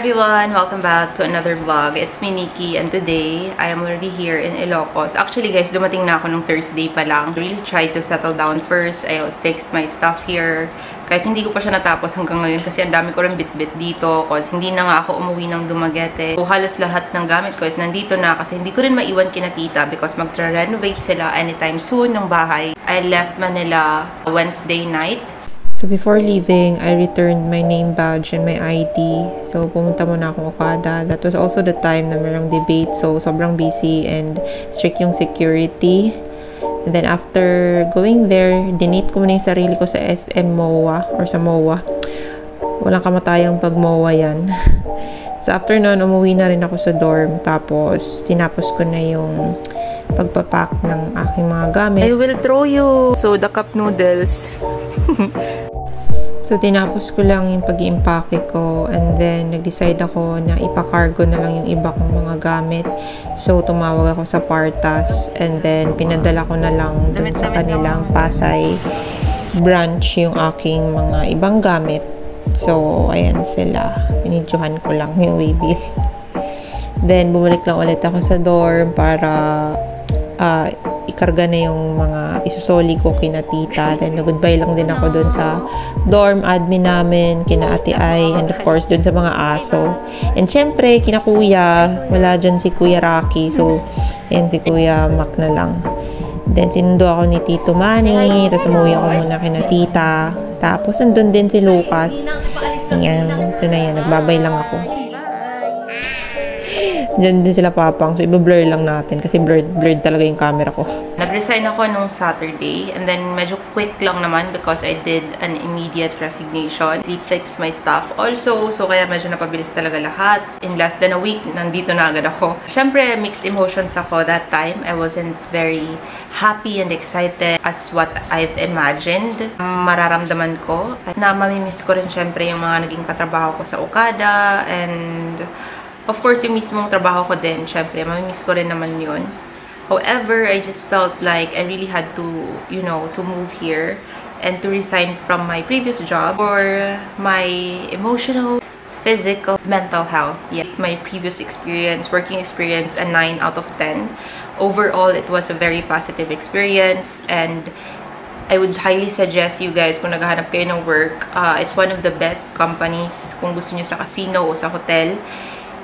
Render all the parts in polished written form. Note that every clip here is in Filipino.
everyone! Welcome back to another vlog. It's me, Nikki, and today, I am already here in Ilocos. Actually, guys, dumating na ako nung Thursday pa lang. I really tried to settle down first. I fixed my stuff here. Kahit hindi ko pa siya natapos hanggang ngayon kasi ang dami ko rin bit-bit dito kasi hindi na nga ako umuwi ng Dumaguete. So, halos lahat ng gamit ko is nandito na kasi hindi ko rin maiwan kina tita because magre-renovate sila anytime soon ng bahay. I left Manila Wednesday night. So, before leaving, I returned my name badge and my ID. So, pumunta muna akong Okada. That was also the time na mayroong debate. So, sobrang busy and strict yung security. And then, after going there, dinate ko muna yung sarili ko sa SM MOA or sa MOA. Walang kamatayang pag MOA yan. So, after nun, umuwi na rin ako sa dorm. Tapos, tinapos ko na yung pagpapack ng aking mga gamit. I will throw you! So, the cup noodles. So, tinapos ko lang yung pag-i-impake ko and then nag-decide ako na ipa-cargo na lang yung iba kong mga gamit. So, tumawag ako sa Partas and then pinadala ko na lang dun sa kanilang Pasay branch yung aking mga ibang gamit. So, ayan sila. Pinidyohan ko lang yung waybill. Then, bumalik lang ulit ako sa dorm para ikarga na yung mga isusoli ko kina tita. Then, nag-goodbye lang din ako dun sa dorm admin namin, kina Ate Ai, and of course, dun sa mga aso. And syempre, kina kuya, wala dyan si Kuya Rocky. So, yan si Kuya Mac na lang. Then, sinundo ako ni Tito Manny. Tapos, umuwi ako muna kina tita. Tapos, andun din si Lucas. Yan. So, na yan. Nagbabay lang ako. Diyan din sila papang. So, i-blur lang natin kasi blurred talaga yung camera ko. Nag-resign ako nung Saturday and then medyo quick lang naman because I did an immediate resignation. Refix my stuff also. So, kaya medyo napabilis talaga lahat. In less than a week, nandito na agad ako. Siyempre, mixed emotions ako that time. I wasn't very happy and excited as what I've imagined. Mararamdaman ko na mamimiss ko rin siyempre yung mga naging katrabaho ko sa Okada and of course, yung mismong trabaho ko din, syempre, mamimiss ko rin naman yun. However, I just felt like I really had to, you know, to move here and to resign from my previous job for my emotional, physical, mental health. Yeah. My previous experience, working experience, a 9 out of 10. Overall, it was a very positive experience and I would highly suggest you guys kung naghahanap kayo ng work, it's one of the best companies kung gusto nyo sa casino o sa hotel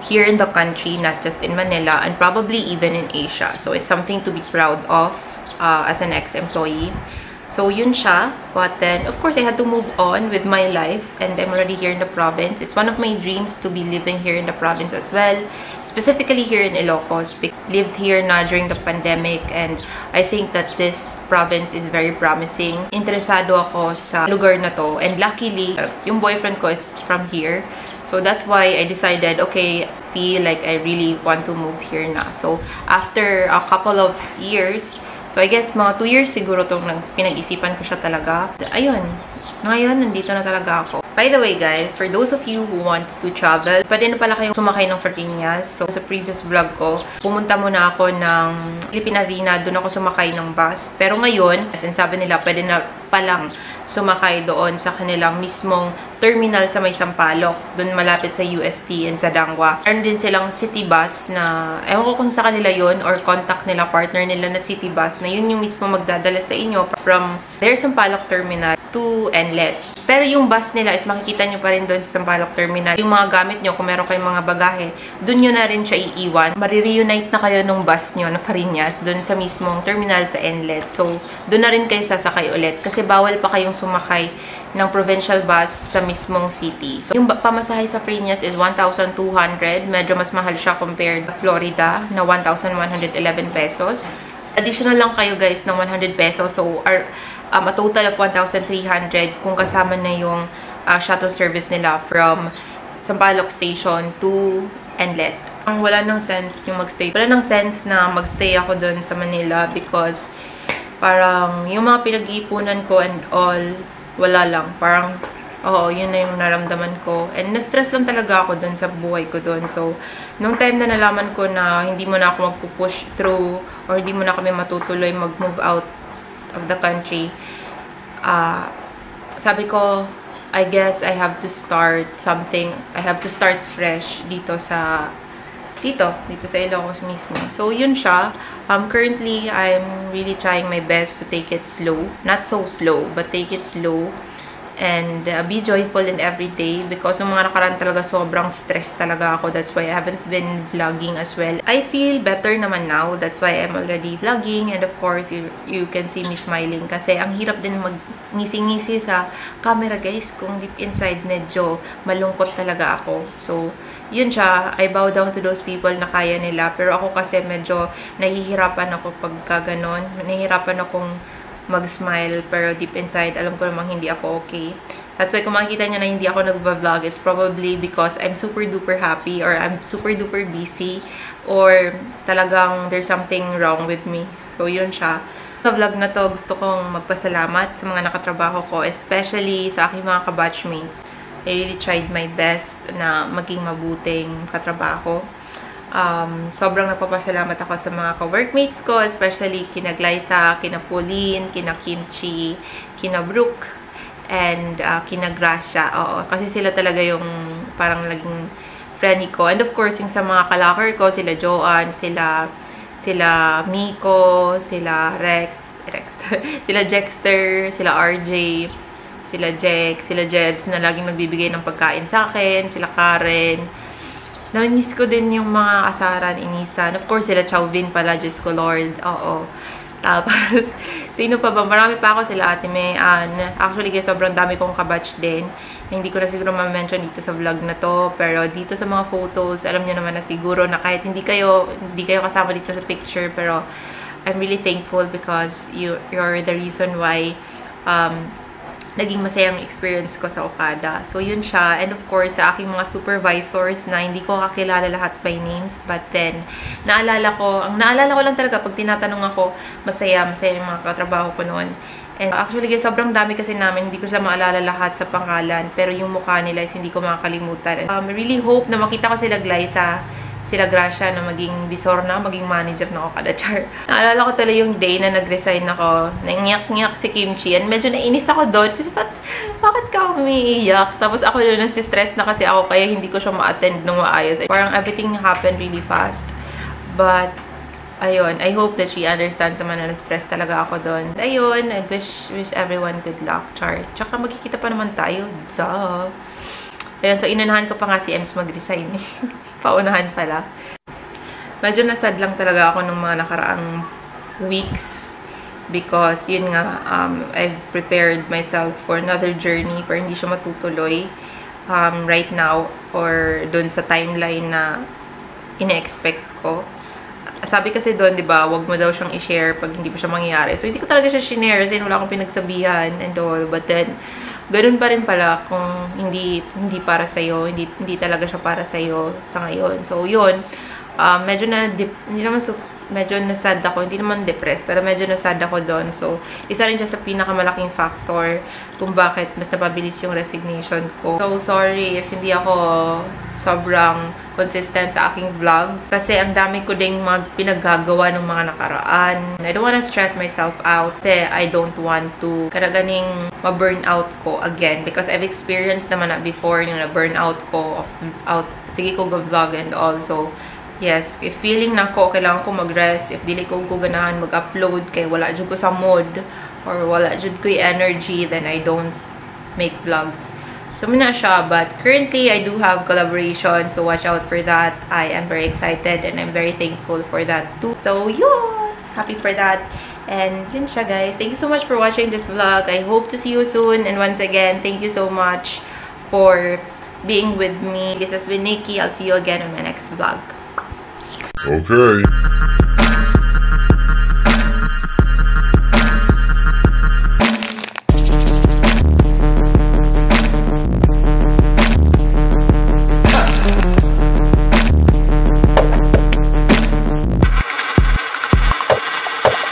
here in the country, not just in Manila, and probably even in Asia. So, it's something to be proud of as an ex-employee. So, yun siya. But then, of course, I had to move on with my life, and I'm already here in the province. It's one of my dreams to be living here in the province as well, specifically here in Ilocos. I lived here na during the pandemic, and I think that this province is very promising. Interesado ako sa lugar na to, and luckily, yung boyfriend ko is from here. So, that's why I decided, okay, feel like I really want to move here na. So, after a couple of years, so I guess mga 2 years siguro itong pinag-isipan ko siya talaga. Ayun, ngayon, nandito na talaga ako. By the way, guys, for those of you who wants to travel, pwede na pala kayong sumakay ng Ferrinas. So, sa previous vlog ko, pumunta muna ako ng Philippine Arena. Doon ako sumakay ng bus. Pero ngayon, as in sabi nila, pwede na palang sumakay doon sa kanilang mismong terminal sa may Sampaloc. Doon malapit sa UST and sa Dangwa. Meron din silang city bus na, ewan ko kung sa kanila yon or contact nila, partner nila na city bus na yun yung mismo magdadala sa inyo from their Sampaloc terminal to Enlet. Pero yung bus nila is makikita nyo pa rin doon sa Sampaloc terminal. Yung mga gamit nyo, kung meron kayong mga bagahe, doon nyo na rin siya iiwan. Marireunite na kayo nung bus nyo na Farinas doon sa mismong terminal sa Enlet. So, doon na rin kayo sasakay ulit. Kasi bawal pa kayong sumakay ng provincial bus sa mismong city. So, yung pamasahe sa Farinas is 1,200. Medyo mas mahal siya compared sa Florida na 1,111 pesos. Additional lang kayo guys ng 100 pesos. So, a total of 1,300 kung kasama na yung shuttle service nila from Sampaloc Station to Enlet. Wala nang sense yung magstay. Wala nang sense na magstay ako doon sa Manila because parang yung mga pinag-iipunan ko and all, wala lang. Parang, oo, yun na yung naramdaman ko. And na-stress lang talaga ako doon sa buhay ko doon. So, nung time na nalaman ko na hindi mo na ako magpupush through or hindi mo na kami matutuloy mag-move out of the country, sabi ko, I guess I have to start something. I have to start fresh dito sa Ilocos mismo. So, yun siya. Currently, I'm really trying my best to take it slow. Not so slow, but take it slow. And be joyful in every day because nung mga nakaraan talaga sobrang stress talaga ako. That's why I haven't been vlogging as well. I feel better naman now. That's why I'm already vlogging. And of course, you can see me smiling. Kasi ang hirap din mag-ngisi-ngisi sa camera, guys. Kung deep inside, medyo malungkot talaga ako. So, yun siya. I bow down to those people na kaya nila. Pero ako kasi medyo nahihirapan ako pagka ganon. Nahihirapan akong mag-smile, pero deep inside, alam ko namang hindi ako okay. That's why kung makikita niya na hindi ako nagba-vlog, it's probably because I'm super duper happy or I'm super duper busy or talagang there's something wrong with me. So, yun siya. Sa vlog na to, gusto kong magpasalamat sa mga nakatrabaho ko, especially sa aking mga kabatchmates. I really tried my best na maging mabuting katrabaho. Sobrang nagpapasalamat ako sa mga ka-workmates ko, especially kina Glyza, kina Pauline, kina Kimchi, kina Brooke, and kina Gracia. Oo, kasi sila talaga yung parang naging friendly ko. And of course, yung sa mga kalaker ko, sila Joanne, sila Miko, sila Rex, sila Jexter, sila RJ, sila Jex, sila Jebs na laging nagbibigay ng pagkain sa akin, sila Karen. Na-miss ko din yung mga asaran, inisan. Of course, sila Chauvin pala, Diyos ko Lord. Oo. Tapos, sino pa ba? Marami pa ako, sila Ate Mayan. Actually, guys, sobrang dami kong kabatch din. Hindi ko na siguro ma-mention dito sa vlog na to. Pero dito sa mga photos, alam niyo naman na siguro na kahit hindi kayo kasama dito sa picture. Pero, I'm really thankful because you're the reason why naging masayang experience ko sa Okada. So, yun siya. And of course, sa aking mga supervisors na hindi ko kakilala lahat by names. But then, ang naalala ko lang talaga pag tinatanong ako, masaya yung mga katrabaho ko noon. And actually, guys, sobrang dami kasi namin. Hindi ko sila maalala lahat sa pangalan. Pero yung mukha nila is hindi ko makakalimutan. I really hope na makita ko sila Glyza, sila Gracia na maging bisor na, maging manager na Okada. Char. Naalala ko talaga yung day na nag-resign ako. Nangiyak-ngiyak si Kimchi. And medyo nainis ako doon. Kasi bakit ka umiiyak? Tapos ako doon nasi-stress na kasi ako kaya hindi ko siya ma-attend ng maayos. Parang everything happened really fast. But, ayun. I hope that she understands naman na stress talaga ako doon. Ayun. I wish everyone good luck. Char. Tsaka magkikita pa naman tayo. Duh. Ayun. So, inunahan ko pa nga si Ems mag-resign. Paunahan pala. Medyo nasad lang talaga ako ng mga nakaraang weeks because yun nga, I've prepared myself for another journey pero hindi siya matutuloy right now or dun sa timeline na ine-expect ko. Sabi kasi doon, di ba, wag mo daw siyang i-share pag hindi pa siya mangyayari. So, hindi ko talaga siya shinare kasi wala akong pinagsabihan and all. But then, ganun pa rin pala kung hindi para sa'yo, hindi talaga siya para sa'yo sa ngayon. So, yun. Medyo medyo nasad ako. Hindi naman depressed, pero medyo nasad ako doon. So, isa rin siya sa pinakamalaking factor kung bakit mas napabilis yung resignation ko. So, sorry if hindi ako sobrang consistent sa aking vlogs. Kasi ang dami ko ding pinaggagawa ng mga nakaraan. I don't wanna stress myself out. Kasi I don't want to karaganing ma-burn out ko again. Because I've experienced naman na before yung na-burn out ko sige ko vlog and all. So, yes, if feeling na ko, kailangan ko mag-rest. If dili ko ganahan mag-upload kay wala jud ko sa mood or wala jud ko energy, then I don't make vlogs. So, muna siya. But currently, I do have collaboration. So, watch out for that. I am very excited and I'm very thankful for that too. So, yun! Happy for that. And yun siya, guys. Thank you so much for watching this vlog. I hope to see you soon. And once again, thank you so much for being with me. This has been Nikki. I'll see you again in my next vlog. Okay.